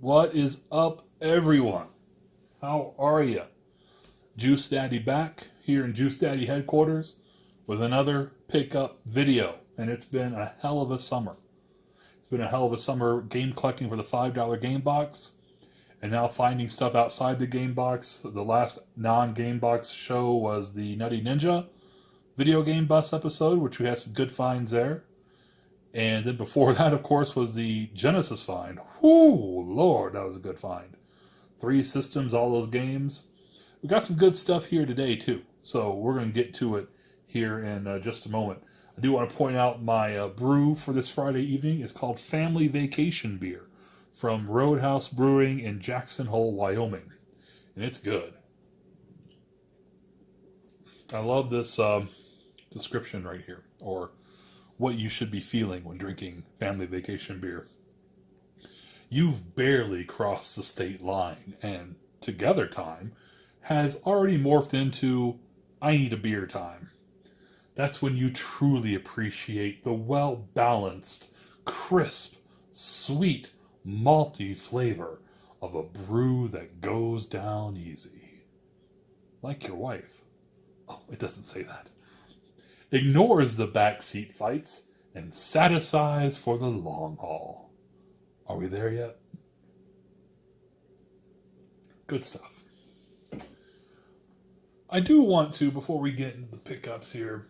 What is up, everyone? How are you? Juce Daddy back here in Juce Daddy Headquarters with another pickup video. And it's been a hell of a summer. It's been a hell of a summer game collecting for the $5 game box. And now finding stuff outside the game box. The last non-game box show was the Nutty Ninja video game bus episode, which we had some good finds there. And then before that, of course, was the Genesis find. Whoo, Lord, that was a good find. 3 systems, all those games. We got some good stuff here today, too. So we're going to get to it here in just a moment. I do want to point out my brew for this Friday evening is called Family Vacation Beer from Roadhouse Brewing in Jackson Hole, Wyoming. And it's good. I love this description right here, or what you should be feeling when drinking Family Vacation Beer. You've barely crossed the state line, and together time has already morphed into I need a beer time. That's when you truly appreciate the well-balanced, crisp, sweet, malty flavor of a brew that goes down easy. Like your wife. Oh, it doesn't say that. Ignores the backseat fights and satisfies for the long haul. Are we there yet? Good stuff. I do want to, before we get into the pickups here,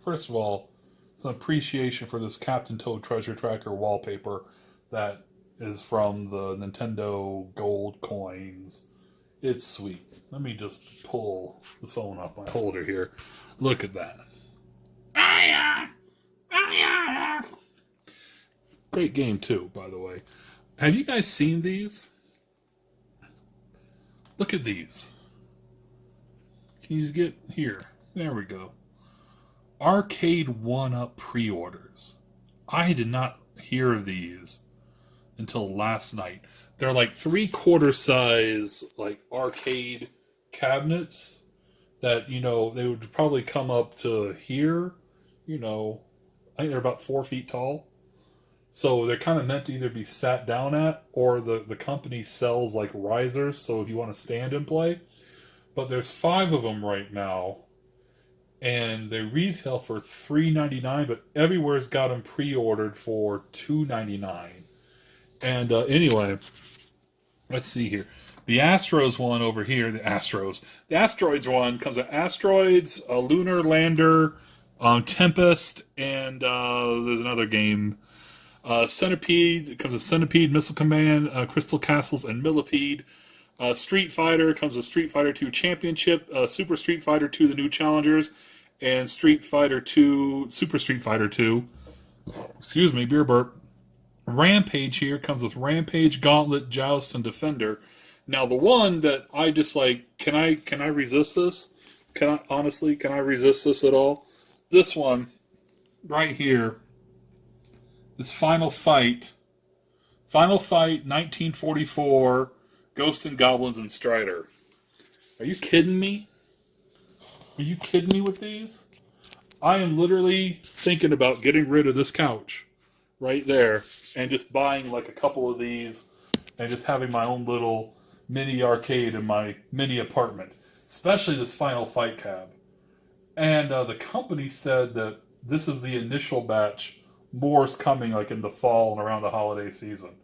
first of all, some appreciation for this Captain Toad Treasure Tracker wallpaper that is from the Nintendo Gold coins. It's sweet. Let me just pull the phone off my holder here. Look at that. Great game too, by the way. Have you guys seen these? Look at these. Can you get here? There we go. Arcade 1-Up pre-orders. I did not hear of these until last night. They're like 3/4 size, like arcade cabinets that, you know, they would probably come up to here. You know, I think they're about 4 feet tall. So they're kind of meant to either be sat down at, or the company sells like risers, so if you want to stand and play. But there's 5 of them right now, and they retail for $3.99, but everywhere's got them pre-ordered for $2.99. And anyway, let's see here. The Astros one over here, the Asteroids one comes with Asteroids, a Lunar Lander, Tempest, and there's another game. Centipede, it comes with Centipede, Missile Command, Crystal Castles, and Millipede. Street Fighter comes with Street Fighter 2 Championship, Super Street Fighter 2 The New Challengers, and Street Fighter 2, Super Street Fighter 2. Excuse me, beer burp. Rampage here comes with Rampage, Gauntlet, Joust, and Defender. Now the one that I just like, can I resist this? Can I resist this at all? This one right here, this Final Fight 1944, Ghosts and Goblins and Strider. Are you kidding me? Are you kidding me with these? I am literally thinking about getting rid of this couch right there and just buying like a couple of these and just having my own little mini arcade in my mini apartment, especially this Final Fight cab. And the company said that this is the initial batch. More's coming like in the fall and around the holiday season.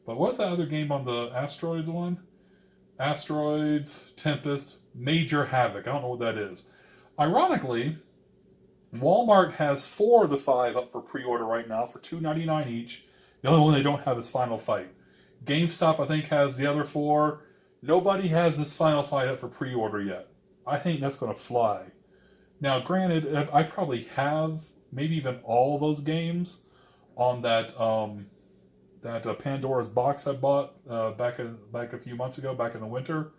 But what's that other game on the Asteroids one? Asteroids, Tempest, Major Havoc. I don't know what that is. Ironically, Walmart has 4 of the 5 up for pre-order right now for $2.99 each. The only one they don't have is Final Fight. GameStop, I think, has the other 4. Nobody has this Final Fight up for pre-order yet. I think that's going to fly. Now, granted, I probably have maybe even all those games on that Pandora's box I bought back a few months ago, back in the winter.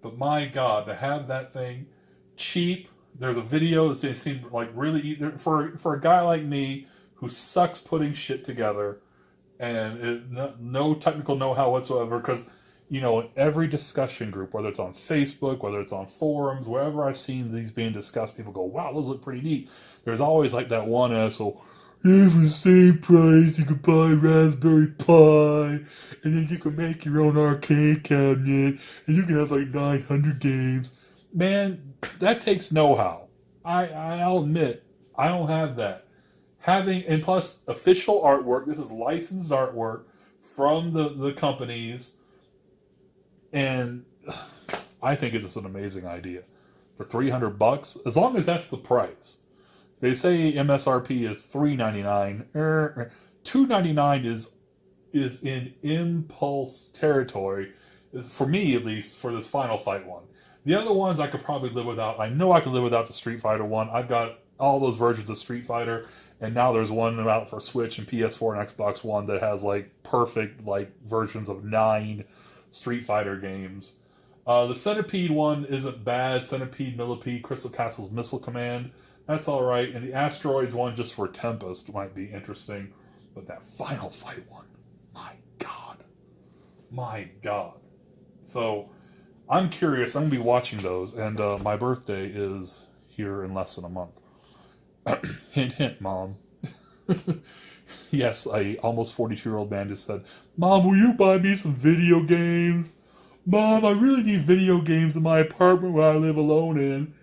But my God, to have that thing cheap. There's a video that seemed like really easy for a guy like me who sucks putting shit together, and no technical know-how whatsoever. Because, you know, in every discussion group, whether it's on Facebook, whether it's on forums, wherever I've seen these being discussed, people go, "Wow, those look pretty neat." There's always like that one asshole, Yeah, for the same price, you could buy Raspberry Pi, and then you can make your own arcade cabinet, and you can have like 900 games. Man, that takes know-how. I'll admit, I don't have that. Having, and plus official artwork, this is licensed artwork from the companies, and I think it's just an amazing idea. For $300, as long as that's the price. They say MSRP is $3.99. $2.99 is in impulse territory, for me at least, for this Final Fight one. The other ones I could probably live without. I know I could live without the Street Fighter one. I've got all those versions of Street Fighter, and now there's one out for Switch and PS4 and Xbox One that has like perfect like versions of 9 Street Fighter games. The Centipede one isn't bad. Centipede, Millipede, Crystal Castle's Missile Command. That's all right. And the Asteroids one, just for Tempest, might be interesting. But that Final Fight one, my God. My God. So, I'm curious. I'm going to be watching those. And my birthday is here in less than a month. Hint, hint, Mom. Yes, a almost 42-year-old man just said, Mom, will you buy me some video games? Mom, I really need video games in my apartment where I live alone in.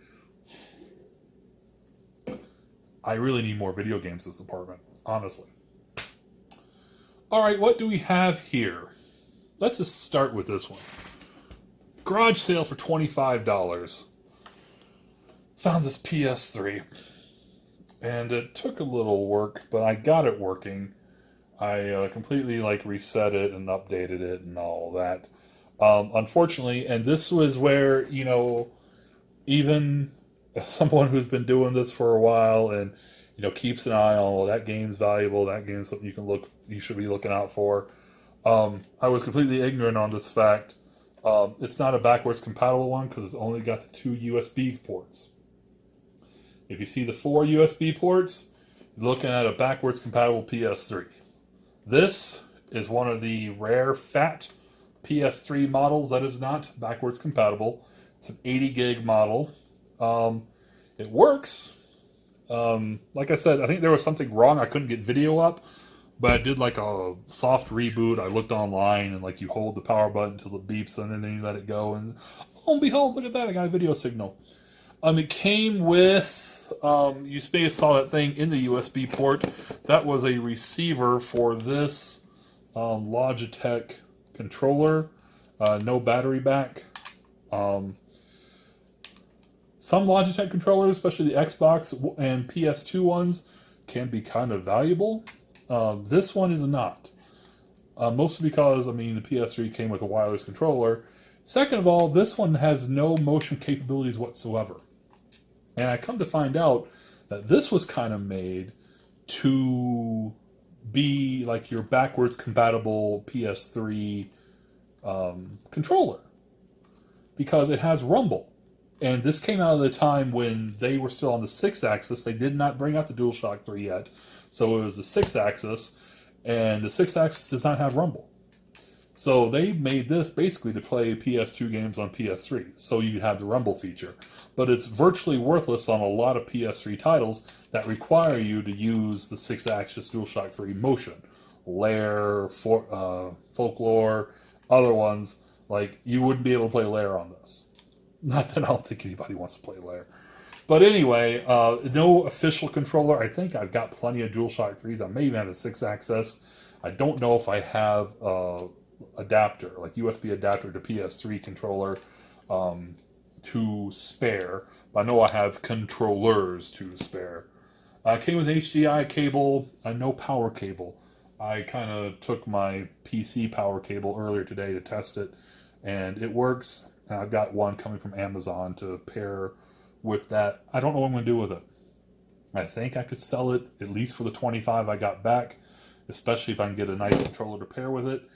I really need more video games in this apartment, honestly. All right, what do we have here? Let's just start with this one. Garage sale for $25. Found this PS3. And it took a little work, but I got it working. I completely reset it and updated it and all that. Unfortunately, and this was where, even someone who's been doing this for a while and, keeps an eye on, well, that game's valuable, that game's something you should be looking out for. I was completely ignorant on this fact. It's not a backwards compatible one because it's only got the 2 USB ports. If you see the 4 USB ports, you're looking at a backwards compatible PS3. This is one of the rare fat PS3 models that is not backwards compatible. It's an 80 gig model. It works. Like I said, I think there was something wrong. I couldn't get video up, but I did a soft reboot. I looked online and you hold the power button until it beeps and then you let it go. And oh and behold, look at that. I got a video signal. It came with, you may have saw that thing in the USB port. That was a receiver for this Logitech controller. No battery back. Some Logitech controllers, especially the Xbox and PS2 ones, can be kind of valuable. This one is not. Mostly because, the PS3 came with a wireless controller. Second of all, this one has no motion capabilities whatsoever. And I come to find out that this was kind of made to be your backwards compatible PS3 controller. Because it has rumble. And this came out of the time when they were still on the 6-axis. They did not bring out the DualShock 3 yet. So it was the 6-axis. And the 6-axis does not have rumble. So they made this basically to play PS2 games on PS3. So you have the rumble feature. But it's virtually worthless on a lot of PS3 titles that require you to use the 6-axis DualShock 3 motion. Lair, Folklore, other ones. You wouldn't be able to play Lair on this. Not that I don't think anybody wants to play Lair. But anyway, no official controller. I think I've got plenty of DualShock 3s. I may even have a 6-axis. I don't know if I have adapter, USB adapter to PS3 controller to spare. But I know I have controllers to spare. Came with HDMI cable, no power cable. I kind of took my PC power cable earlier today to test it, and it works. And I've got one coming from Amazon to pair with that. I don't know what I'm going to do with it. I think I could sell it, at least for the $25 I got back, especially if I can get a nice controller to pair with it.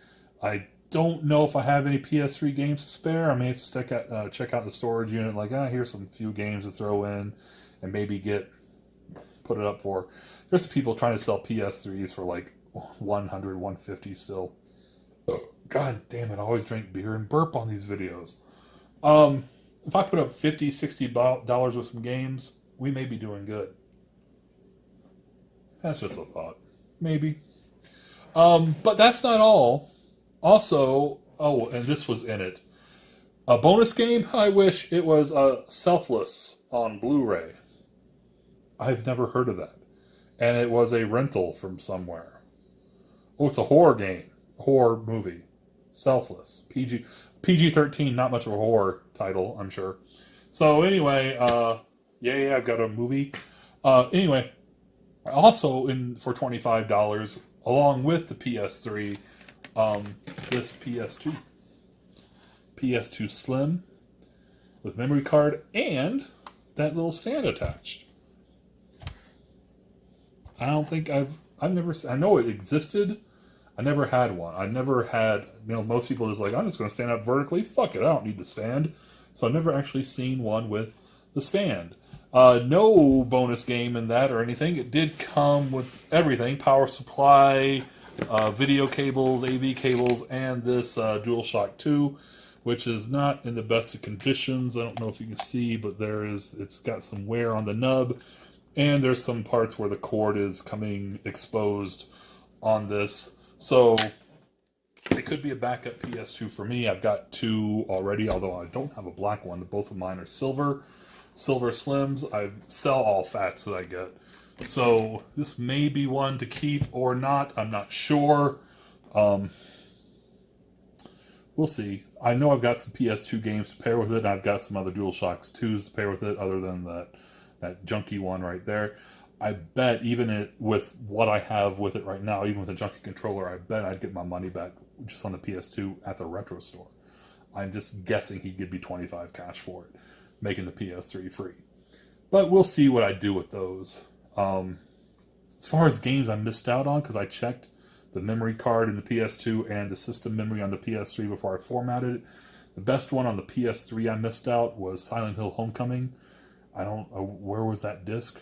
I don't know if I have any PS3 games to spare. I may have to check out the storage unit, here's some few games to throw in, and maybe put it up for. There's people trying to sell PS3s for $100, $150 still. God damn it, I always drink beer and burp on these videos. If I put up $50, $60 with some games, we may be doing good. That's just a thought. Maybe. But that's not all. Also, oh, and this was in it. A bonus game? I wish it was Selfless on Blu-ray. I've never heard of that. And it was a rental from somewhere. Oh, it's a horror game. Horror movie. Selfless. PG-13, not much of a horror title, I'm sure. So anyway, yay, I've got a movie. Anyway, also for $25, along with the PS3, this PS2 Slim with memory card and that little stand attached. I don't think I've never, I know it existed. I never had one. I never had, most people are just like, I'm just going to stand up vertically. Fuck it, I don't need to stand. So I've never actually seen one with the stand. No bonus game in that or anything. It did come with everything. Power supply, video cables, AV cables, and this DualShock 2, which is not in the best of conditions. I don't know if you can see, but it's got some wear on the nub. And there's some parts where the cord is coming exposed on this. So it could be a backup PS2 for me. I've got two already, although I don't have a black one. Both of mine are silver Slims. I sell all fats that I get. So this may be one to keep or not. I'm not sure. We'll see. I know I've got some PS2 games to pair with it. And I've got some other DualShocks 2s to pair with it, other than that junky one right there. I bet even with what I have with it right now, even with a junky controller, I bet I'd get my money back just on the PS2 at the retro store. I'm just guessing he'd give me $25 cash for it, making the PS3 free. But we'll see what I do with those. As far as games I missed out on, because I checked the memory card in the PS2 and the system memory on the PS3 before I formatted it. The best one on the PS3 I missed out was Silent Hill Homecoming. I don't know, where was that disc?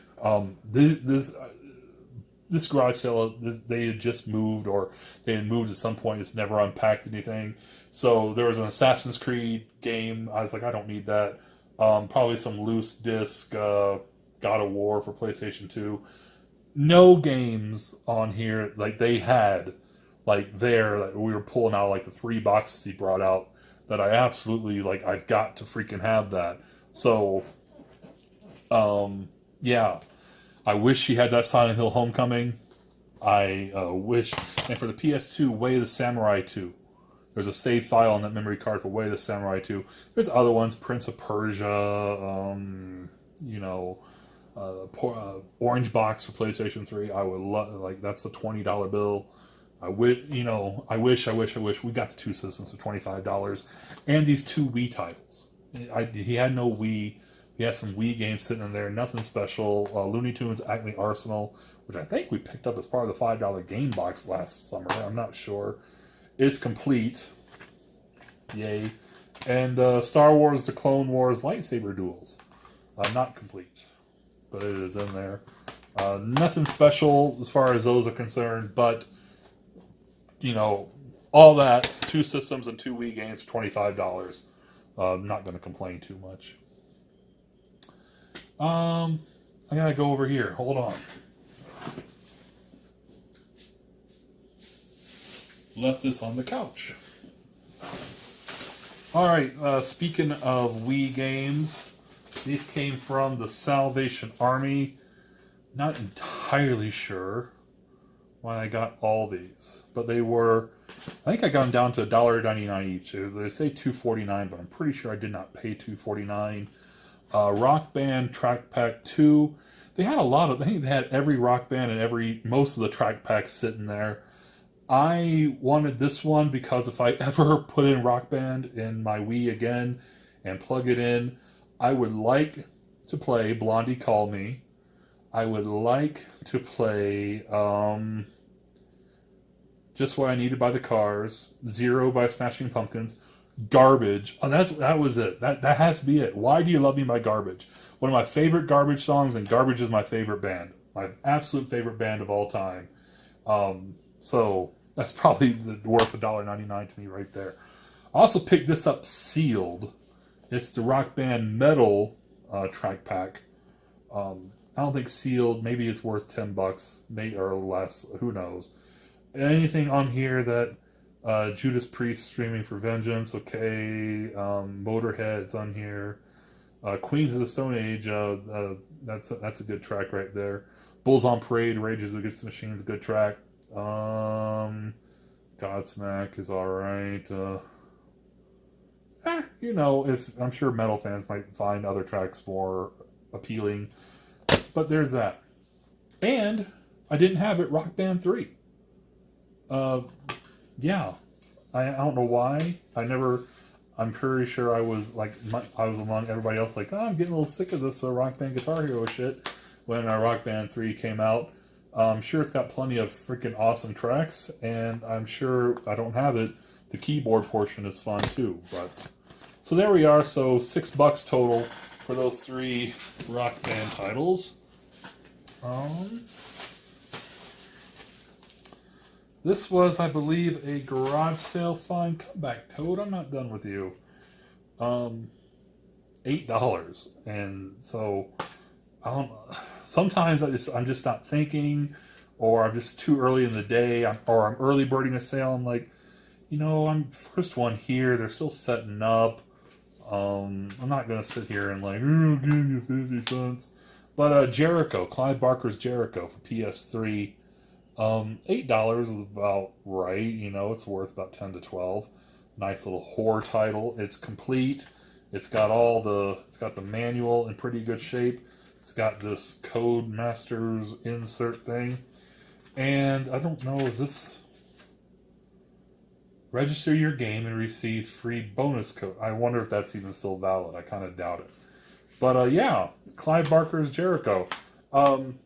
This garage sale, they had just moved, or they had moved at some point. It's never unpacked anything. So there was an Assassin's Creed game. I was like, I don't need that. Probably some loose disc, God of War for PlayStation 2. No games on here like they had, like we were pulling out like the 3 boxes he brought out that I absolutely, like, I've got to freaking have that. So, yeah, I wish he had that Silent Hill Homecoming. I wish, and for the PS2, Way of the Samurai 2. There's a save file on that memory card for Way of the Samurai 2. There's other ones, Prince of Persia, Orange Box for PlayStation 3. I would love, like, that's a $20 bill. I wish we got the two systems for $25, and these 2 Wii titles. He had no Wii. He has some Wii games sitting in there, nothing special. Looney Tunes Acme Arsenal, which I think we picked up as part of the $5 game box last summer. I'm not sure. It's complete. Yay. And Star Wars The Clone Wars lightsaber duels. Not complete, but it is in there. Nothing special as far as those are concerned, but, all that, 2 systems and 2 Wii games for $25. I'm not going to complain too much. I gotta go over here. Hold on. Left this on the couch. Alright, speaking of Wii games, these came from the Salvation Army. Not entirely sure why I got all these, but they were, I think I got them down to $1.99 each. They say $2.49, but I'm pretty sure I did not pay $2.49. Rock Band Track Pack 2. They had I think they had every Rock Band and most of the track packs sitting there. I wanted this one because if I ever put in Rock Band in my Wii again and plug it in, I would like to play Blondie Call Me. I would like to play Just What I Needed by the Cars, Zero by Smashing Pumpkins, Garbage. Oh, that was it. That has to be it. Why Do You Love Me by Garbage. One of my favorite Garbage songs, and Garbage is my favorite band. My absolute favorite band of all time. So that's probably worth $1.99 to me right there. I also picked this up sealed. It's the Rock Band Metal track pack. I I don't think sealed. Maybe it's worth $10, maybe or less. Who knows? Anything on here that Judas Priest Streaming for Vengeance, okay. Motorhead's on here. Queens of the Stone Age, that's a good track right there. Bulls on Parade, Rages Against the Machine's a good track. Godsmack is alright. If I'm sure metal fans might find other tracks more appealing. But there's that. And I didn't have it, Rock Band 3. Yeah. I don't know why. I'm pretty sure I was among everybody else like, I'm getting a little sick of this Rock Band Guitar Hero shit when Rock Band 3 came out. I'm sure it's got plenty of freaking awesome tracks, and I'm sure I don't have it. The keyboard portion is fun too. But so there we are. So $6 total for those 3 Rock Band titles. This was, I believe, a garage sale find. Come back, Toad. I'm not done with you. $8, and so sometimes I'm just not thinking, or I'm just too early in the day, or I'm early birding a sale. I'm like, I'm first one here. They're still setting up. I'm not gonna sit here and like, I'll give you 50 cents. But Jericho, Clive Barker's Jericho for PS3. $8 is about right. It's worth about 10 to 12. Nice little horror title. It's complete. It's got the manual in pretty good shape. It's got this Codemasters insert thing. And I don't know, is this register your game and receive free bonus code? I wonder if that's even still valid. I kind of doubt it. But yeah, Clive Barker's Jericho.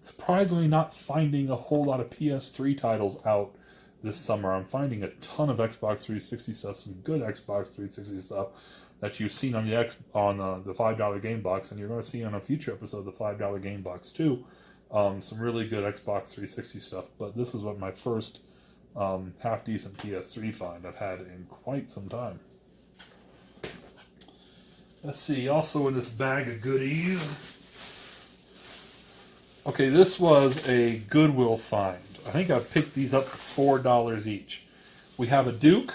Surprisingly not finding a whole lot of PS3 titles out this summer. I'm finding a ton of Xbox 360 stuff, some good Xbox 360 stuff that you've seen on the $5 game box, and you're going to see on a future episode of the $5 game box too. Some really good Xbox 360 stuff, but this is what my first half-decent PS3 find I've had in quite some time. Let's see, also in this bag of goodies. Okay, this was a Goodwill find. I think I picked these up for $4 each. We have a Duke,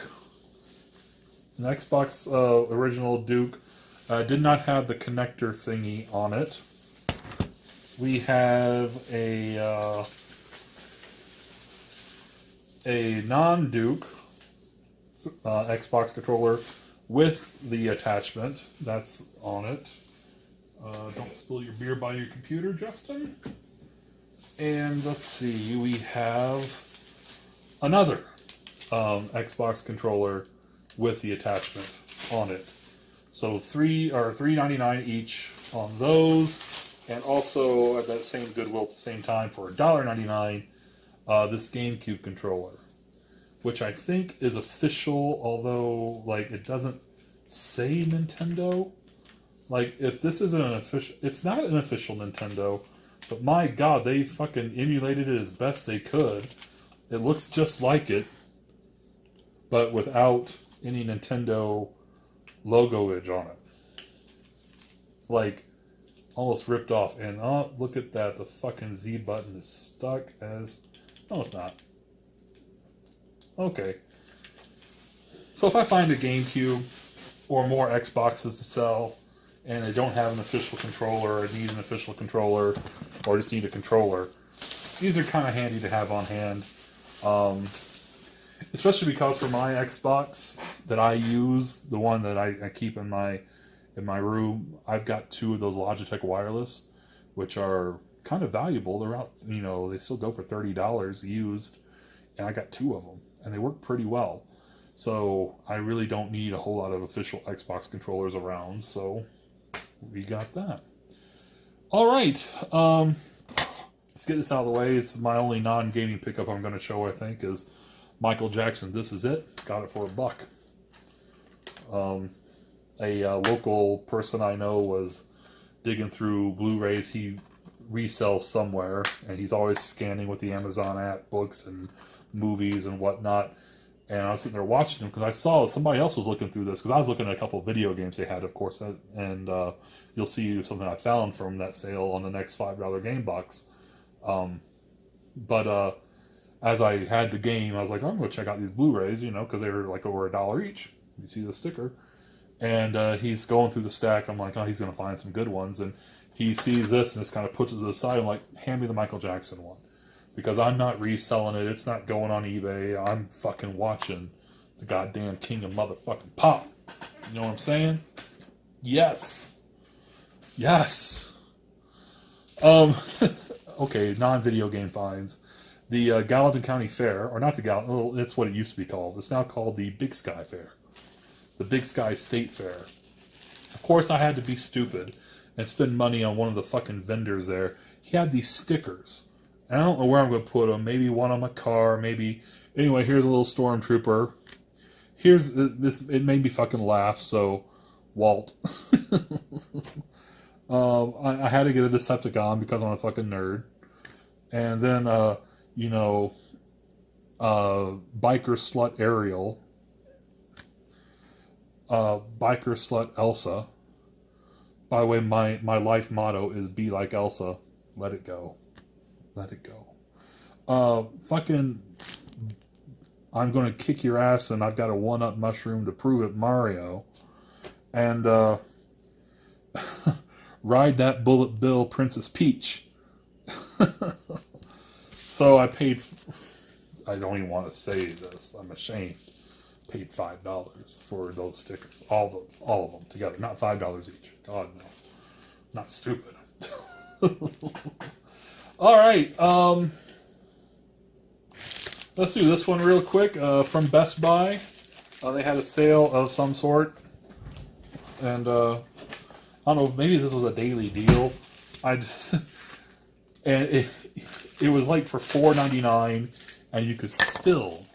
an Xbox original Duke. Did not have the connector thingy on it. We have a non-Duke Xbox controller with the attachment. That's on it. Don't spill your beer by your computer, Justin. And let's see, we have another Xbox controller with the attachment on it. So $3.99 each on those, and also at that same Goodwill at the same time for $1.99, this GameCube controller, which I think is official, although it doesn't say Nintendo. If this isn't an official, it's not an official Nintendo, but my God, they fucking emulated it as best they could. It looks just like it, but without any Nintendo logo-age on it. Almost ripped off. And look at that, the fucking Z button is stuck as... No, it's not. Okay. So if I find a GameCube or more Xboxes to sell, and I don't have an official controller, or need an official controller, or just need a controller, these are kind of handy to have on hand. Especially because for my Xbox that I use, the one that I keep in my room, I've got 2 of those Logitech wireless, which are kind of valuable. They're out, they still go for $30 used, and I got 2 of them, and they work pretty well. So I really don't need a whole lot of official Xbox controllers around, so we got that. All right, let's get this out of the way. It's my only non-gaming pickup I'm going to show, I think, is Michael Jackson, This Is It. Got it for $1. A local person I know was digging through Blu-rays he resells somewhere, and he's always scanning with the Amazon app, books and movies and whatnot. And I was sitting there watching them because I saw somebody else was looking through this because I was looking at a couple of video games they had, of course, and you'll see something I found from that sale on the next $5 game box. But as I had the game, I was like, oh, I'm going to check out these Blu-rays, because they were like over $1 each. You see the sticker. And he's going through the stack. I'm like, oh, he's going to find some good ones. And he sees this and just kind of puts it to the side. I'm like, hand me the Michael Jackson one. Because I'm not reselling it. It's not going on eBay. I'm fucking watching the goddamn king of motherfucking pop. You know what I'm saying? Yes. Yes. Okay, non-video game finds. The Gallatin County Fair, or not the Gallatin, well, that's what it used to be called. It's now called the Big Sky Fair. The Big Sky State Fair. Of course, I had to be stupid and spend money on one of the fucking vendors there. He had these stickers. I don't know where I'm going to put them. Maybe one on my car. Maybe. Anyway, here's a little stormtrooper. Here's this. It made me fucking laugh. So, Walt. I had to get a Decepticon because I'm a fucking nerd. And then, biker slut Ariel. Biker slut Elsa. By the way, my life motto is be like Elsa. Let it go. Let it go. Fucking, I'm going to kick your ass and I've got a 1-up mushroom to prove it, Mario. And, ride that bullet bill, Princess Peach. So I paid, I don't even want to say this, I'm ashamed. Paid $5 for those stickers. All of them together. Not $5 each. God, no. Not stupid. All right, let's do this one real quick. From Best Buy, they had a sale of some sort, and I don't know, maybe this was a daily deal. And it was like for $4.99, and you could still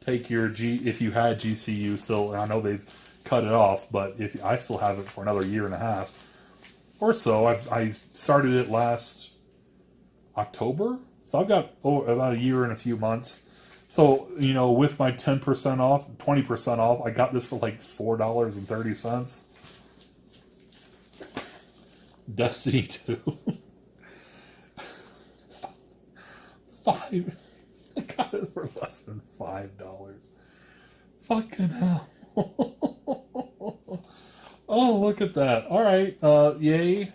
take your if you had GCU still. And I know they've cut it off, but if I still have it for another year and a half or so. I started it last October, so I've got about a year and a few months. So, with my 10% off, 20% off, I got this for like $4.30. Destiny 2. I got it for less than $5. Fucking hell. Oh, look at that. All right, yay.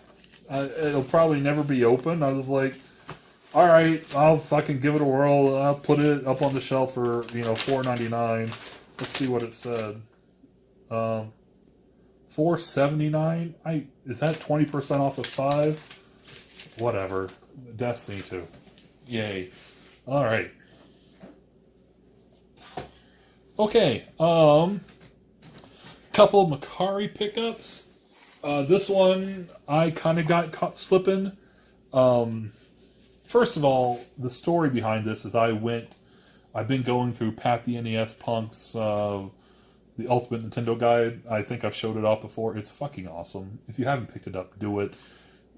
It'll probably never be open. I was like, all right, I'll fucking give it a whirl. I'll put it up on the shelf for, $4.99. Let's see what it said. $4.79. Is that 20% off of $5? Whatever. Destiny 2. Yay. All right. Okay. Couple of Macari pickups. This one I kind of got caught slipping. First of all, the story behind this is I've been going through Pat the NES Punk's the Ultimate Nintendo Guide. I think I've showed it off before. It's fucking awesome. If you haven't picked it up, do it.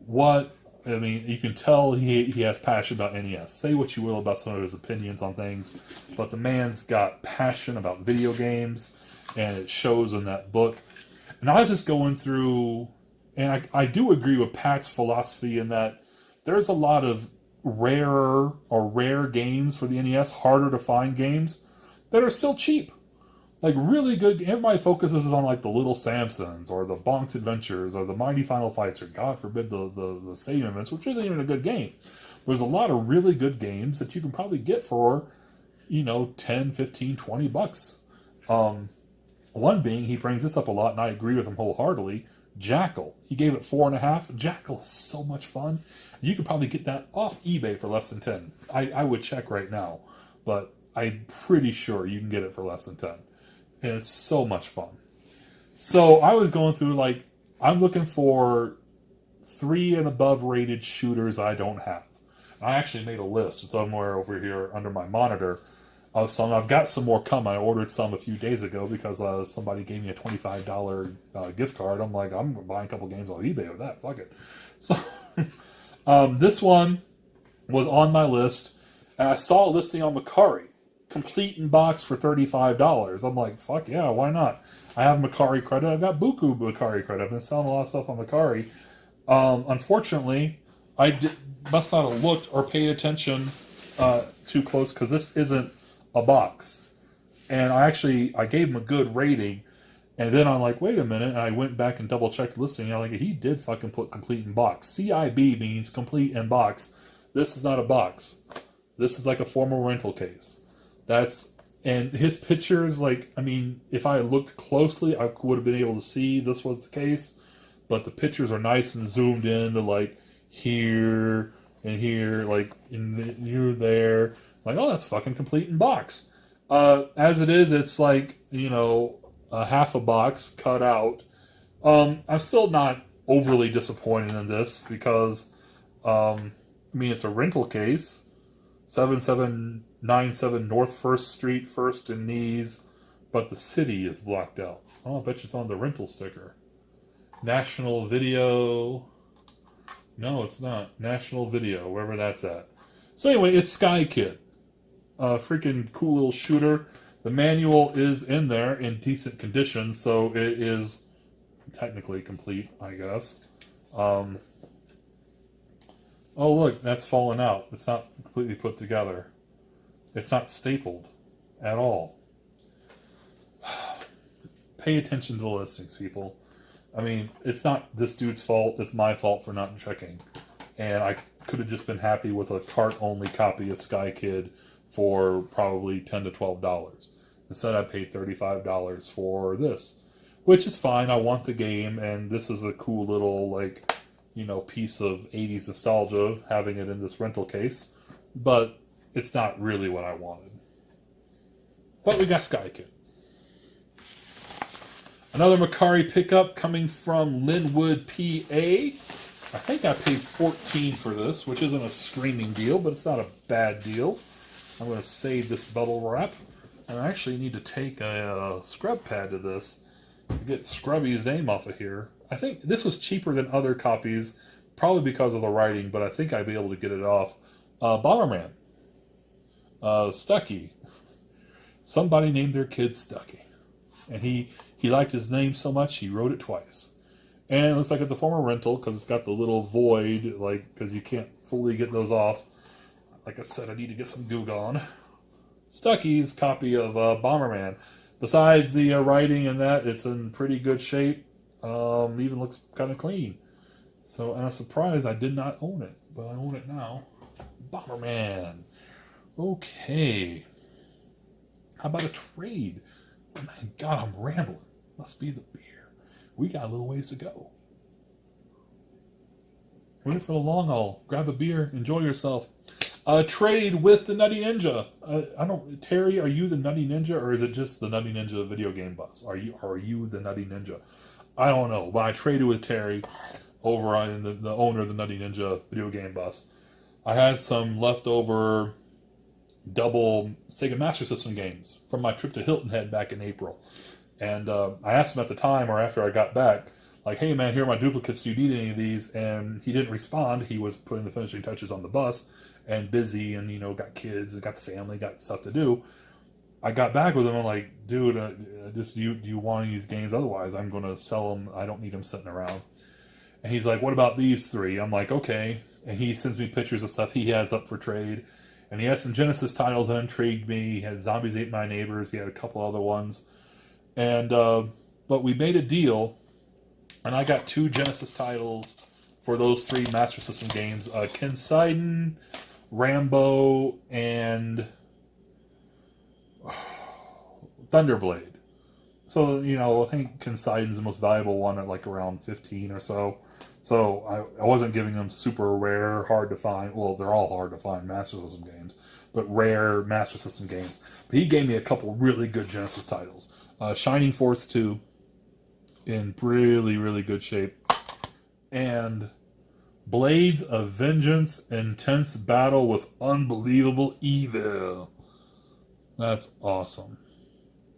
You can tell he has passion about NES. Say what you will about some of his opinions on things, but the man's got passion about video games, and it shows in that book. And I was just going through, and I do agree with Pat's philosophy in that there's a lot of rare games for the NES, harder to find games, that are still cheap. Like really good, everybody focuses on like the Little Samsons or the Bonk's Adventures or the Mighty Final Fights or God forbid the Stadium Events, which isn't even a good game. There's a lot of really good games that you can probably get for, 10, 15, 20 bucks. One being, he brings this up a lot and I agree with him wholeheartedly, Jackal. He gave it 4.5. Jackal is so much fun. You could probably get that off eBay for less than 10. I would check right now, but I'm pretty sure you can get it for less than 10. And it's so much fun. So I was going through, I'm looking for 3 and above rated shooters I don't have. And I actually made a list somewhere over here under my monitor of some. I've got some more coming. I ordered some a few days ago because somebody gave me a $25 gift card. I'm like, I'm buying a couple games on eBay with that. Fuck it. So this one was on my list. And I saw a listing on Macari. complete in box for $35. I'm like, fuck yeah, why not? I have Macari credit. I've got Buku Macari credit. I've been selling a lot of stuff on Macari. Unfortunately, must not have looked or paid attention too close because this isn't a box. And I gave him a good rating. And then I'm like, wait a minute. And I went back and double checked the listing. And I'm like, he did fucking put complete in box. CIB means complete in box. This is not a box. This is like a formal rental case. And his pictures, like, I mean, if I looked closely, I would have been able to see this was the case. But the pictures are nice and zoomed in to, like, here and here, like, you're there. Like, oh, that's fucking complete in box. As it is, it's like, you know, a half a box cut out. I'm still not overly disappointed in this because, I mean, it's a rental case. 7797 North 1st Street, 1st and Knees, but the city is blocked out. Oh, I bet you it's on the rental sticker. National Video. No, it's not. National Video, wherever that's at. So anyway, it's Sky Kid. Freaking cool little shooter. The manual is in there in decent condition, so it is technically complete, I guess. Oh, look, that's fallen out. It's not completely put together. It's not stapled at all. Pay attention to the listings, people. I mean, it's not this dude's fault. It's my fault for not checking. And I could have just been happy with a cart-only copy of Sky Kid for probably $10 to $12. Instead, I paid $35 for this, which is fine. I want the game, and this is a cool little, like, you know, piece of 80s nostalgia, having it in this rental case. But it's not really what I wanted. But we got Sky Kid. Another Macari pickup coming from Linwood, PA. I think I paid $14 for this, which isn't a screaming deal, but it's not a bad deal. I'm going to save this bubble wrap. And I actually need to take a scrub pad to this to get Scrubby's name off of here. I think this was cheaper than other copies, probably because of the writing, but I think I'd be able to get it off. Bomberman. Stucky. Somebody named their kid Stucky. And he liked his name so much, he wrote it twice. And it looks like it's a former rental, because it's got the little void, like, because you can't fully get those off. Like I said, I need to get some goo gone. Stucky's copy of Bomberman. Besides the writing and that, it's in pretty good shape. Even looks kind of clean. So I'm surprised I did not own it, but I own it now. Bomberman. Okay. How about a trade? Oh my God, I'm rambling. Must be the beer. We got a little ways to go. Wait for the long haul. Grab a beer. Enjoy yourself. Trade with the Nutty Ninja. Terry, are you the Nutty Ninja, or is it just the Nutty Ninja video game bus? Are you the Nutty Ninja? I don't know, but I traded with Terry over on the owner of the Nutty Ninja video game bus. I had some leftover double Sega Master System games from my trip to Hilton Head back in April. And I asked him at the time, or after I got back, like, hey man, here are my duplicates, do you need any of these? And he didn't respond. He was putting the finishing touches on the bus and busy, and, you know, got kids and got the family, got stuff to do. I got back with him. I'm like, dude, do you want these games? Otherwise, I'm going to sell them. I don't need them sitting around. And he's like, what about these three? I'm like, okay. And he sends me pictures of stuff he has up for trade. And he has some Genesis titles that intrigued me. He had Zombies Ate My Neighbors. He had a couple other ones. And but we made a deal, and I got 2 Genesis titles for those 3 Master System games. Kenseiden, Rambo, and Thunderblade. So, you know, I think Kenseiden's the most valuable one at like around 15 or so. So I wasn't giving them super rare, hard to find. Well, they're all hard to find Master System games, but rare Master System games. But he gave me a couple really good Genesis titles. Shining Force 2 in really, really good shape. And Blades of Vengeance, Intense Battle with Unbelievable Evil. That's awesome.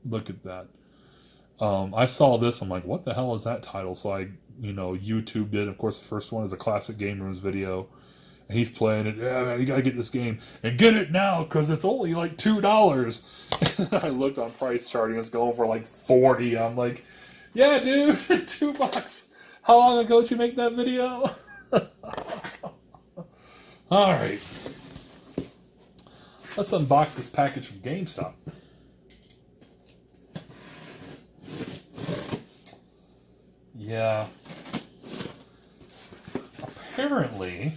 Look at that. I saw this. I'm like, what the hell is that title? So I, YouTubed it. Of course, the first one is a classic Game Rooms video. And he's playing it. Yeah, man, you gotta get this game and get it now because it's only like $2. I looked on price charting; it's going for like 40. I'm like, yeah, dude, $2. How long ago did you make that video? All right, let's unbox this package from GameStop. Yeah, apparently.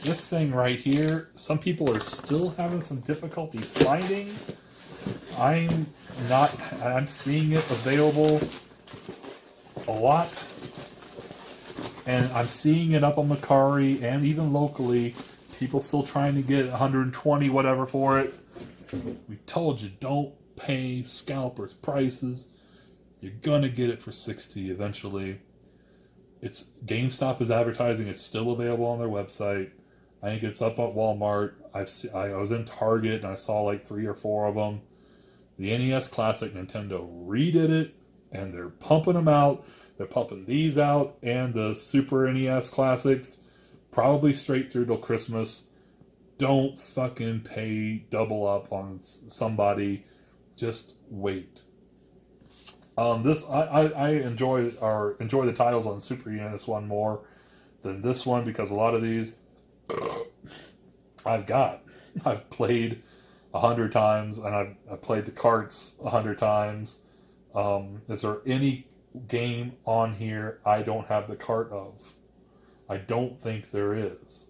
This thing right here, some people are still having some difficulty finding. I'm seeing it available a lot. And I'm seeing it up on Macari and even locally. People still trying to get 120 whatever for it. We told you, don't pay scalpers prices. You're gonna get it for 60 eventually. GameStop is advertising it's still available on their website. I think it's up at Walmart. I was in Target and I saw like 3 or 4 of them. The NES Classic, Nintendo redid it, and they're pumping them out. They're pumping these out and the Super NES Classics, probably straight through till Christmas. Don't fucking pay double up on somebody. Just wait. I enjoy the titles on Super NES one more than this one because a lot of these I've played 100 times, and I've played the carts 100 times. Is there any game on here I don't have the cart of? I don't think there is.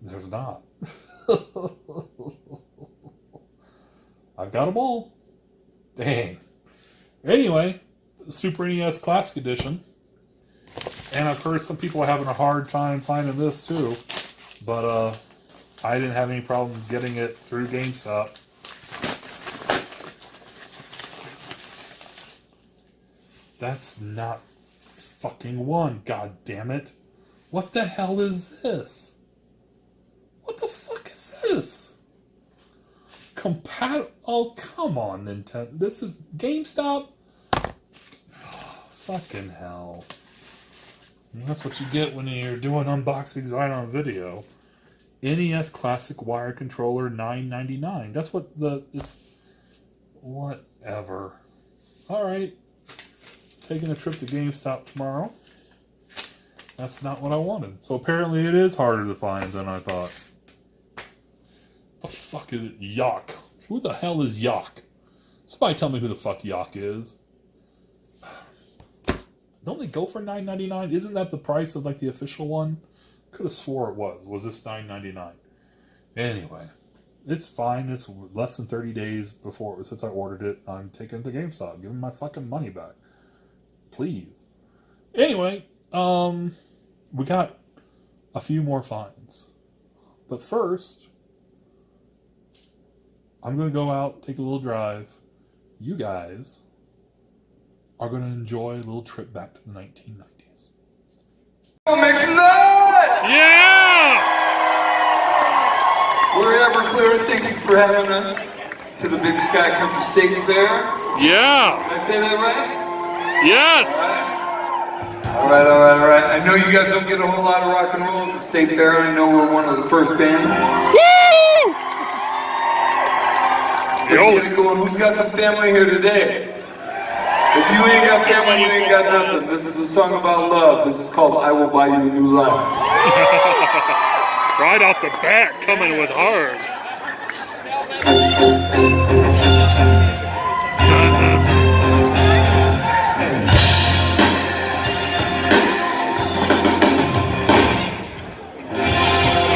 There's not. I've got them all. Dang. Anyway, Super NES Classic Edition. And I've heard some people are having a hard time finding this too. But I didn't have any problem getting it through GameStop. That's not fucking one, god damn it. What the hell is this? What the fuck is this? Oh, come on, Nintendo. This is GameStop? Oh, fucking hell. And that's what you get when you're doing unboxings right on video. NES Classic Wire Controller, $9.99. That's what it's... Whatever. Alright. Taking a trip to GameStop tomorrow. That's not what I wanted. So apparently it is harder to find than I thought. What the fuck is it? Yock. Who the hell is Yock? Somebody tell me who the fuck Yock is. Don't they go for $9.99? Isn't that the price of like the official one? Could have swore it was. Was this $9.99? Anyway, it's fine. It's less than 30 days since I ordered it. I'm taking it to GameStop. Give me my fucking money back. Please. Anyway, we got a few more finds. But first, I'm going to go out, take a little drive. You guys are going to enjoy a little trip back to the 1990s. Make some noise! Yeah! We're Everclear. Thank you for having us to the Big Sky Country State Fair. Yeah! Did I say that right? Yes! All right. I know you guys don't get a whole lot of rock and roll at the State Fair. I know we're one of the first bands. Woo! Let's get it going. Who's got some family here today? If you ain't got family, you ain't got nothing. This is a song about love. This is called I Will Buy You a New Life. Right off the bat, coming with hard.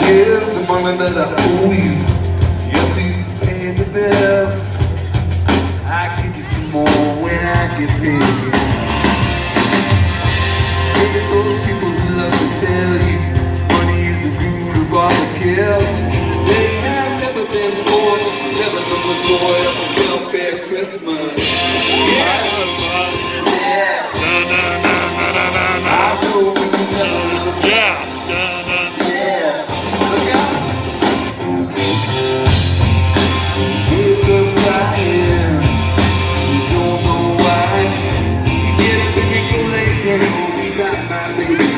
Here's the money that I owe you. Yes, you pay the bill. I give you some more when I get paid. Look at those people who love to tell you money is the root of all the kill. They have never been born, never known the joy of a welfare Christmas. Yeah. I know we can never. Yeah. Look out. Wake up crying. You don't know why. You get up and you go late and we got my baby.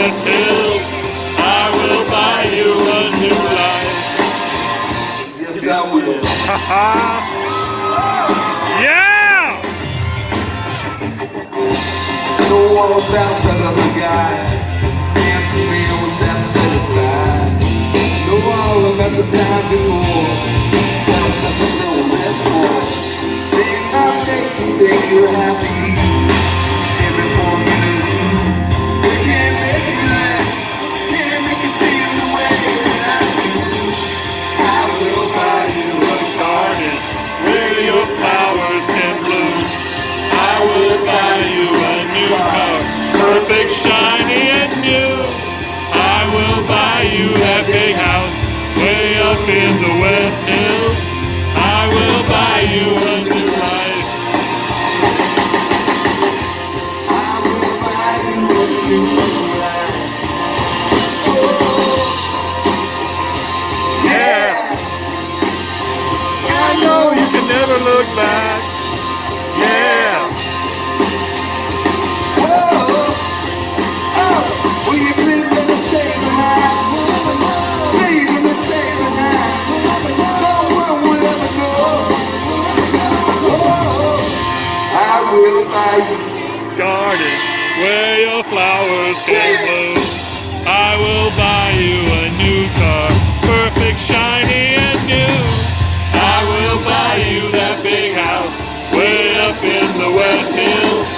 West Hills. I will buy you a new life. Yes, I will. Yeah! Know all about that other guy. Dance with me on that little guy. Know all about the time before. Well, just a little less more. They not make you think you're happy. Every 4 minutes. They can't make you laugh. Can't make you feel the way that I do. I will buy you a Garden where your flowers can bloom. I will buy you a new car, perfect, shiny, and new. I will buy you that big house way up in the West Hills. I will buy you a new life. I will buy you a new life. Yeah. I know you can never look back. Yeah. Will you please let me stay behind? Please let me stay behind. No one will ever know. I will buy you. Garden where your flowers can bloom. I will buy you a new car, perfect, shiny, and new. I will buy you that big house way up in the West Hills.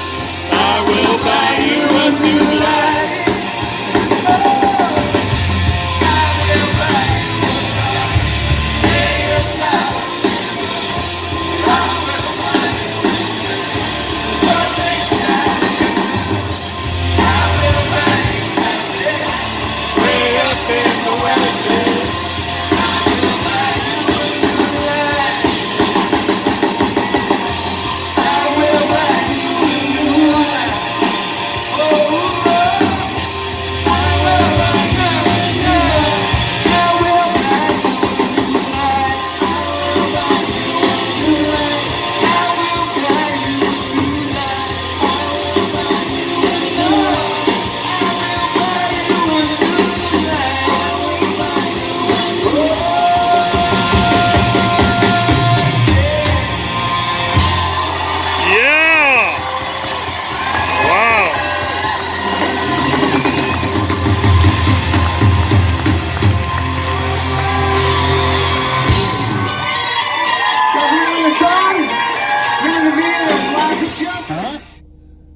I will buy you a new life. Way up in the West Hills. Yeah! Wow. Huh?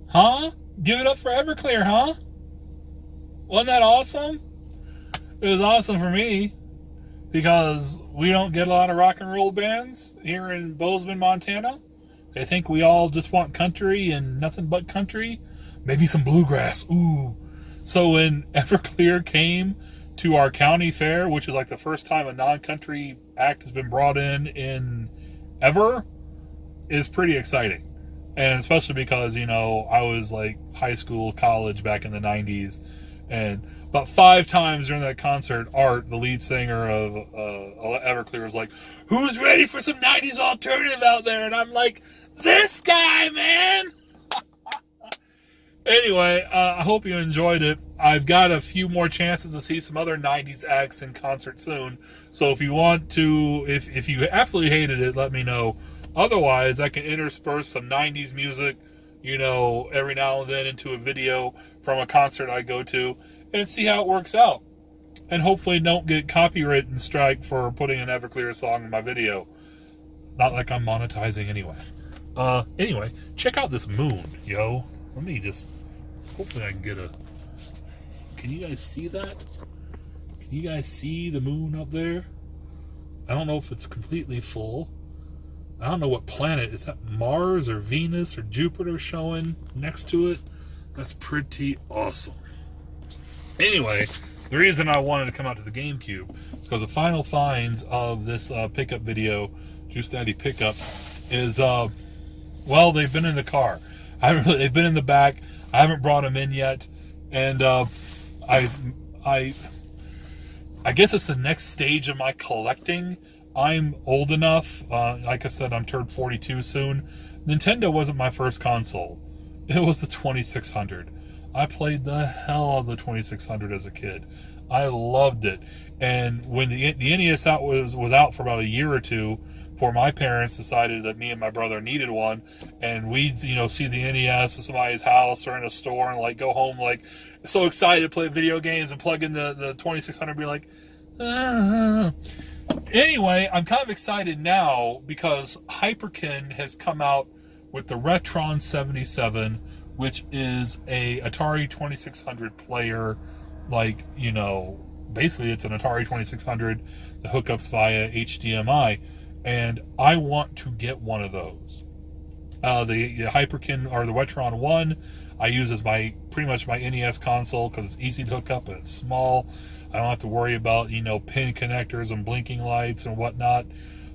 Huh? Give it up for Everclear, huh? Wasn't that awesome? It was awesome for me because we don't get a lot of rock and roll bands here in Bozeman, Montana. They think we all just want country and nothing but country. Maybe some bluegrass. Ooh. So when Everclear came to our county fair, which is like the first time a non-country act has been brought in ever, is pretty exciting. And especially because, you know, I was like high school, college back in the 90s. And about 5 times during that concert, Art, the lead singer of Everclear, was like, "Who's ready for some 90s alternative out there?" And I'm like, "This guy, man!" Anyway, I hope you enjoyed it. I've got a few more chances to see some other 90s acts in concert soon. So if you want to, if you absolutely hated it, let me know. Otherwise, I can intersperse some 90s music, you know, every now and then into a video from a concert I go to and see how it works out. And hopefully don't get copyright and strike for putting an Everclear song in my video. Not like I'm monetizing anyway. Anyway, check out this moon, yo. Let me just, hopefully I can get a, can you guys see that? Can you guys see the moon up there? I don't know if it's completely full. I don't know what planet. Is that Mars or Venus or Jupiter showing next to it? That's pretty awesome. Anyway, the reason I wanted to come out to the GameCube is because the final finds of this pickup video, Juce Daddy Pickups, is, well, they've been in the car. They've been in the back. I haven't brought them in yet. And I guess it's the next stage of my collecting. I'm old enough. Like I said, I'm turned 42 soon. Nintendo wasn't my first console. It was the 2600. I played the hell out of the 2600 as a kid. I loved it. And when the NES was out for about a year or two, before my parents decided that me and my brother needed one, and we'd see the NES at somebody's house or in a store and like go home like so excited to play video games and plug in the 2600 and be like, ah. Anyway, I'm kind of excited now because Hyperkin has come out with the Retron 77, which is a Atari 2600 player, like, basically it's an Atari 2600 that hookups via HDMI, and I want to get one of those. The Hyperkin, or the Retron 1, I use as pretty much my NES console because it's easy to hook up and it's small. I don't have to worry about, pin connectors and blinking lights and whatnot.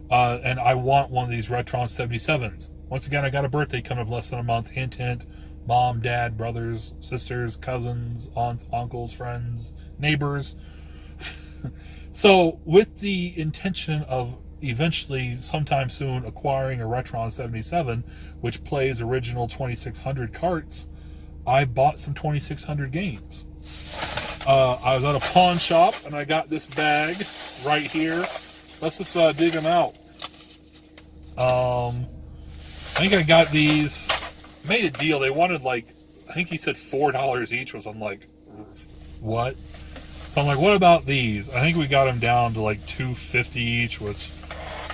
And I want one of these Retron 77s. Once again, I got a birthday coming up less than a month. Hint, hint. Mom, dad, brothers, sisters, cousins, aunts, uncles, friends, neighbors. So, with the intention of eventually, sometime soon, acquiring a Retron 77, which plays original 2600 carts, I bought some 2600 games. I was at a pawn shop, and I got this bag right here. Let's just dig them out. I think I got these, made a deal. They wanted I think he said $4 each, was I'm like, what? So I'm like, what about these? I think we got them down to like $2.50 each, which,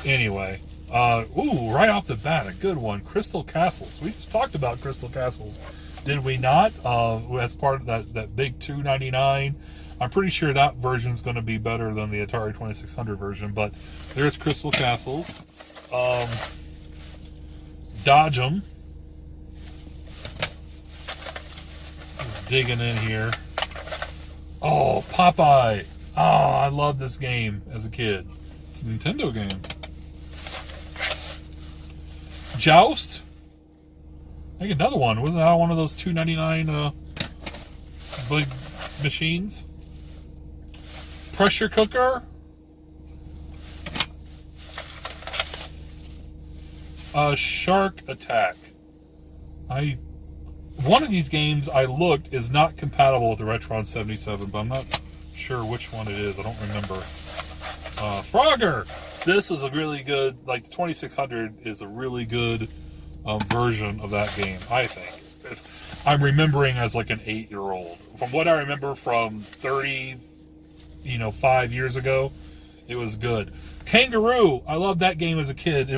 anyway. Right off the bat, a good one. Crystal Castles. We just talked about Crystal Castles, did we not? As part of that big $2.99. I'm pretty sure that version's going to be better than the Atari 2600 version, but there's Crystal Castles. Dodge 'em. Just digging in here. Oh, Popeye. Oh, I loved this game as a kid. It's a Nintendo game. Joust. I think another one. Wasn't that one of those $2.99 big machines? Pressure cooker. Shark Attack. One of these games I looked is not compatible with the Retron 77, but I'm not sure which one it is. I don't remember. Frogger. This is a really good, the 2600 is a really good version of that game, I think. I'm remembering as an 8-year-old. From what I remember from 5 years ago, it was good. Kangaroo. I loved that game as a kid. I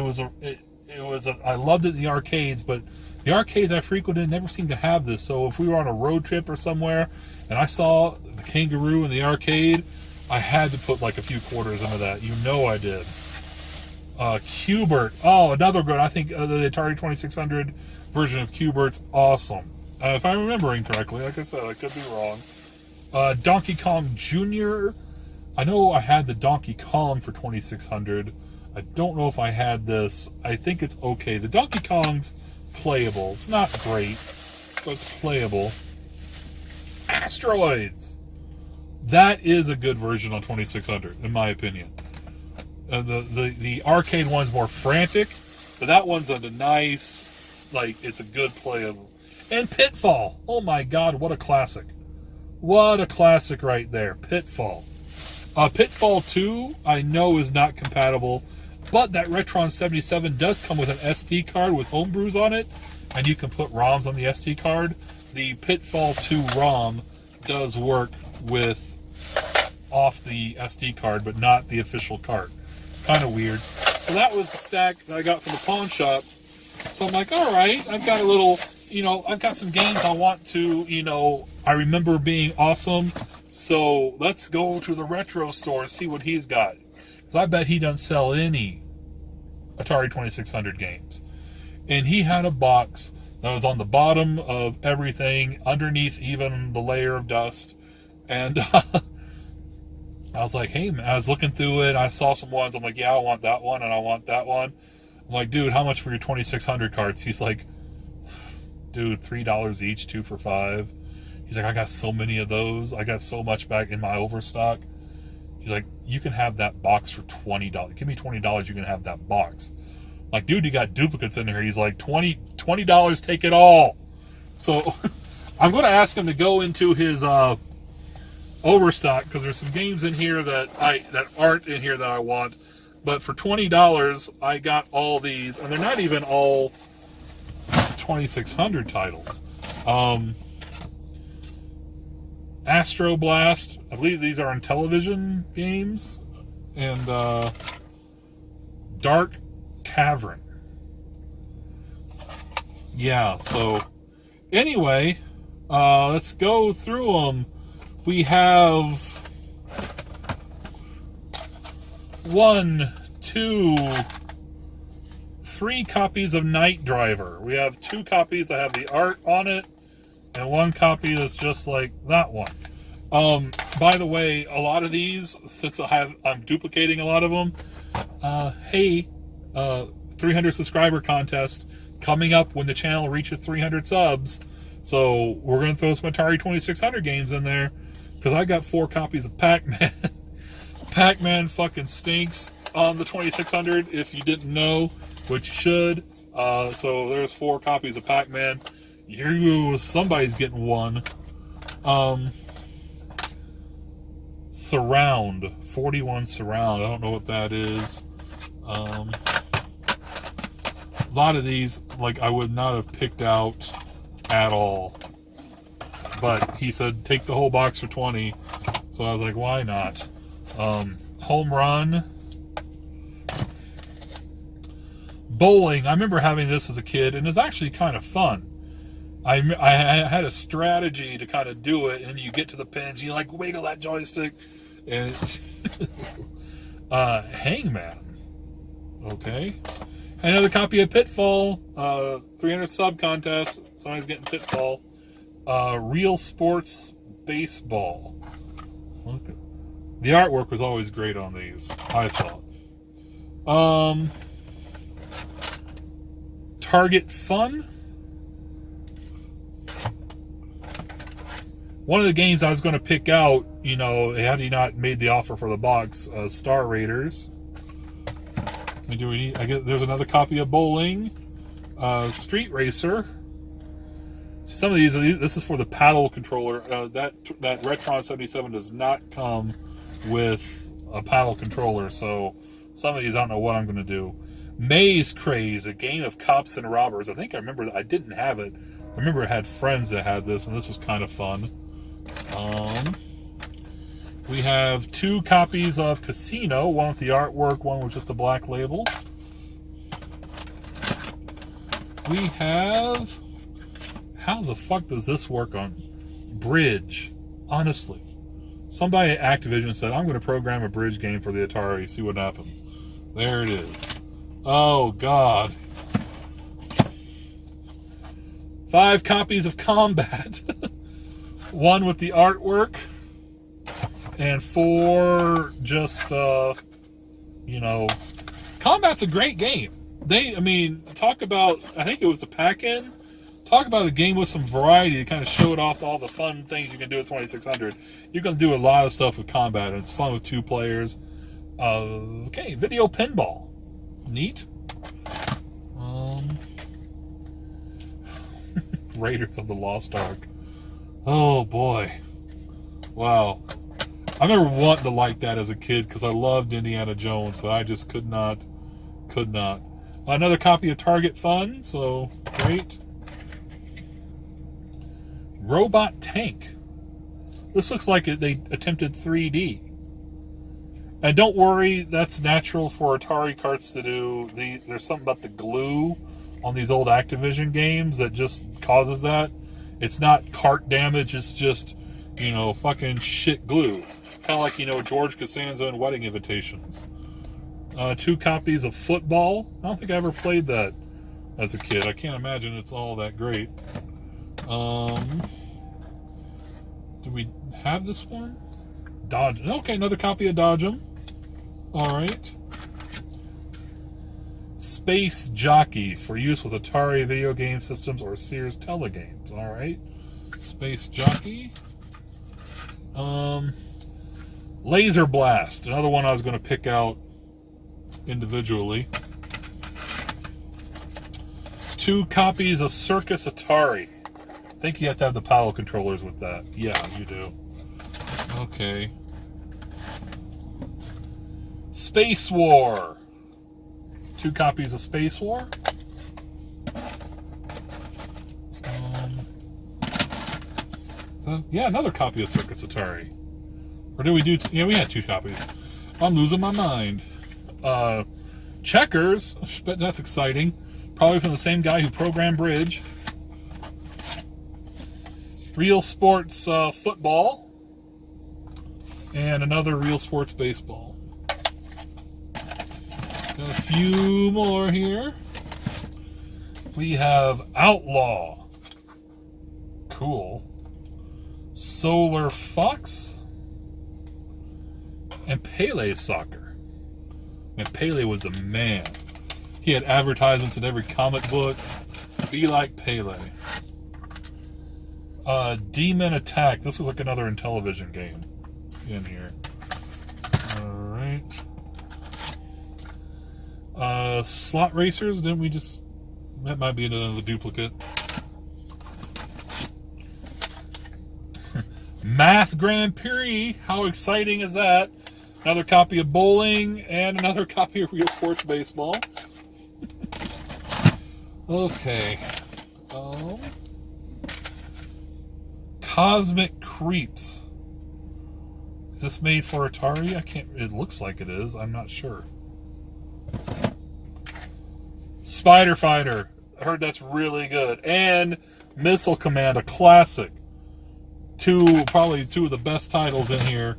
loved it in the arcades, but the arcades I frequented never seemed to have this. So if we were on a road trip or somewhere and I saw the Kangaroo in the arcade, I had to put a few quarters into that. I did. Q*bert. Oh, another good. I think the Atari 2600 version of Q*bert's awesome. If I'm remembering correctly, like I said, I could be wrong. Donkey Kong Jr. I know I had the Donkey Kong for 2600. I don't know if I had this. I think it's okay. The Donkey Kong's playable. It's not great, but it's playable. Asteroids. That is a good version on 2600, in my opinion. The arcade one's more frantic, but that one's a nice, it's a good playable. And Pitfall. Oh my God, what a classic. What a classic right there. Pitfall. Pitfall 2, I know is not compatible, but that Retron 77 does come with an SD card with homebrews on it, and you can put ROMs on the SD card. The Pitfall 2 ROM does work off the SD card, but not the official card. Kind of weird. So that was the stack that I got from the pawn shop. So I'm like, all right, I've got a little, I've got some games I want to, I remember being awesome. So let's go to the retro store and see what he's got. Because I bet he doesn't sell any Atari 2600 games. And he had a box that was on the bottom of everything, underneath even the layer of dust. And I was like, hey, man, I was looking through it. I saw some ones. I'm like, yeah, I want that one and I want that one. I'm like, dude, how much for your 2600 cards? He's like, dude, $3 each, 2 for $5. He's like, I got so many of those. I got so much back in my overstock. He's like, you can have that box for $20. Give me $20, you can have that box. I'm like, dude, you got duplicates in here. He's like, $20, take it all. So I'm going to ask him to go into his overstock, because there's some games in here that aren't in here that I want. But for $20, I got all these, and they're not even all 2600 titles. Astro Blast, I believe these are on television games, and Dark Cavern. Yeah, so anyway, let's go through them. We have 1, 2, 3 copies of Night Driver. We have 2 copies that have the art on it, and 1 copy that's just like that one. By the way, a lot of these, since I'm duplicating a lot of them, 300 subscriber contest coming up when the channel reaches 300 subs. So we're going to throw some Atari 2600 games in there, because I got 4 copies of Pac-Man. Pac-Man fucking stinks on the 2600, if you didn't know, which you should. So there's 4 copies of Pac-Man. Here you go, somebody's getting one. Surround, 41 Surround. I don't know what that is. A lot of these, like, I would not have picked out at all. But he said, take the whole box for 20. So I was like, why not? Home Run. Bowling. I remember having this as a kid, and it's actually kind of fun. I had a strategy to kind of do it, and you get to the pins, you like wiggle that joystick, and Hangman. Okay. Another copy of Pitfall, 300 sub contest. Somebody's getting Pitfall. Real Sports Baseball. Okay. The artwork was always great on these, I thought. Target Fun. One of the games I was going to pick out, you know, had he not made the offer for the box, Star Raiders. Do we need? I guess there's another copy of Bowling, Street Racer. Some of these, this is for the paddle controller. That Retron 77 does not come with a paddle controller, so some of these I don't know what I'm going to do. Maze Craze, a game of cops and robbers. I think I remember I didn't have it. I remember I had friends that had this, and this was kind of fun. We have 2 copies of Casino, one with the artwork, one with just a black label. We have... How the fuck does this work on Bridge? Honestly. Somebody at Activision said, I'm going to program a Bridge game for the Atari, see what happens. There it is. Oh, God. 5 copies of Combat. 1 with the artwork. And 4 just, you know, Combat's a great game. Talk about, I think it was the pack-in. Talk about a game with some variety to kind of show it off all the fun things you can do with 2600. You can do a lot of stuff with Combat, and it's fun with 2 players. Okay, Video Pinball. Neat. Raiders of the Lost Ark. Oh, boy. Wow. I remember wanting to like that as a kid because I loved Indiana Jones, but I just could not. Another copy of Target Fun, so great. Robot Tank. This looks like they attempted 3D. And don't worry, that's natural for Atari carts to do. There's something about the glue on these old Activision games that just causes that. It's not cart damage, it's just, you know, fucking shit glue. Kind of like, you know, George Costanza and Wedding Invitations. 2 copies of Football. I don't think I ever played that as a kid. I can't imagine it's all that great. Do we have this one? Dodge. Okay, another copy of Dodge 'em. Alright. Space Jockey for use with Atari video game systems or Sears telegames. Alright. Space Jockey. Laser Blast. Another one I was going to pick out individually. 2 copies of Circus Atari. think you have to have the paddle controllers with that. Yeah, you do. Okay. Space War. 2 copies of Space War. So, yeah, another copy of Circus Atari. Or did we do... Yeah, we had 2 copies. I'm losing my mind. Checkers. But that's exciting. Probably from the same guy who programmed Bridge. Real Sports Football. And another Real Sports Baseball. Got a few more here. We have Outlaw. Cool. Solar Fox. And Pele Soccer. And Pele was the man. He had advertisements in every comic book. Be like Pele. Demon Attack. This was like another Intellivision game in here. Alright. Slot Racers. Didn't we just... That might be another duplicate. Math Grand Prix. How exciting is that? Another copy of Bowling and another copy of Real Sports Baseball. Okay. Cosmic Creeps. Is this made for Atari? I can't... It looks like it is. I'm not sure. Spider Fighter. I heard that's really good. And Missile Command, a classic. Probably two of the best titles in here.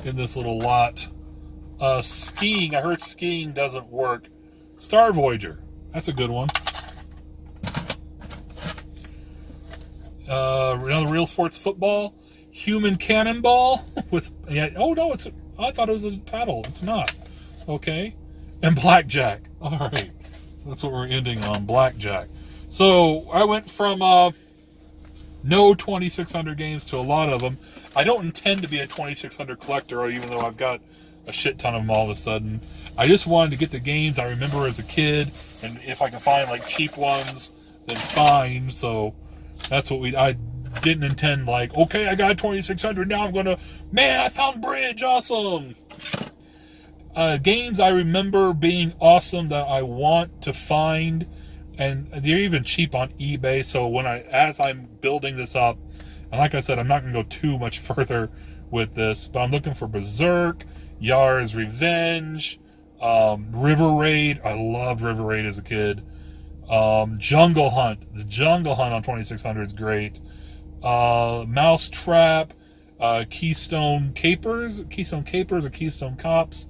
In this little lot. Skiing. I heard skiing doesn't work. Star Voyager. That's a good one. Another Real Sports Football. Human Cannonball. With... Yeah, oh, no, it's... I thought it was a paddle. It's not. Okay. And Blackjack. All right. That's what we're ending on. Blackjack. So, I went from... no 2600 games to a lot of them. I don't intend to be a 2600 collector, even though I've got a shit ton of them all of a sudden. I just wanted to get the games I remember as a kid, and if I can find like cheap ones, then fine. So that's what I didn't intend like, okay, I got 2600, now I'm gonna, man, I found Bridge, awesome. Games I remember being awesome that I want to find. And they're even cheap on eBay. So as I'm building this up, and like I said, I'm not going to go too much further with this, but I'm looking for Berserk, Yar's Revenge, River Raid. I loved River Raid as a kid. Jungle Hunt. The Jungle Hunt on 2600 is great. Mousetrap, Keystone Capers or Keystone Cops,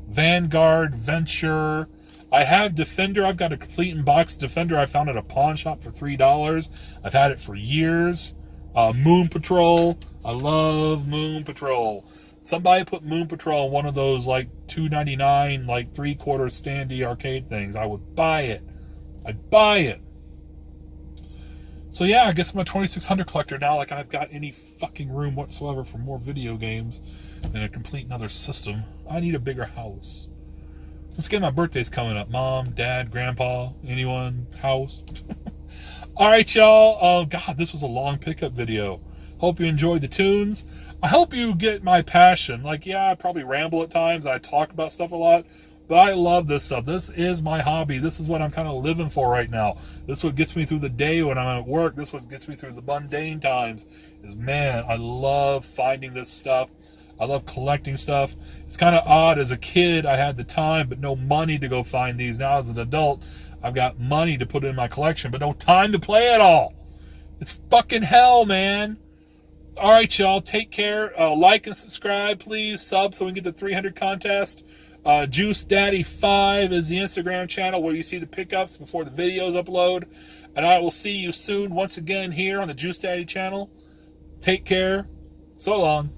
Vanguard, Venture. I have Defender. I've got a complete in-box Defender I found at a pawn shop for $3. I've had it for years. Moon Patrol. I love Moon Patrol. Somebody put Moon Patrol on one of those like $2.99, like 3/4 standee arcade things. I would buy it. I'd buy it. So yeah, I guess I'm a 2600 collector now. Like I've got any fucking room whatsoever for more video games and a complete another system. I need a bigger house. Let's get my birthday's coming up. Mom, Dad, Grandpa, anyone, house. All right, y'all. Oh, God, this was a long pickup video. Hope you enjoyed the tunes. I hope you get my passion. Like, yeah, I probably ramble at times. I talk about stuff a lot. But I love this stuff. This is my hobby. This is what I'm kind of living for right now. This is what gets me through the day when I'm at work. This is what gets me through the mundane times. Is, man, I love finding this stuff. I love collecting stuff. It's kind of odd. As a kid, I had the time, but no money to go find these. Now, as an adult, I've got money to put in my collection, but no time to play it all. It's fucking hell, man. All right, y'all. Take care. Like and subscribe, please. Sub so we can get the 300 contest. Juce Daddy 5 is the Instagram channel where you see the pickups before the videos upload. And I will see you soon once again here on the Juce Daddy channel. Take care. So long.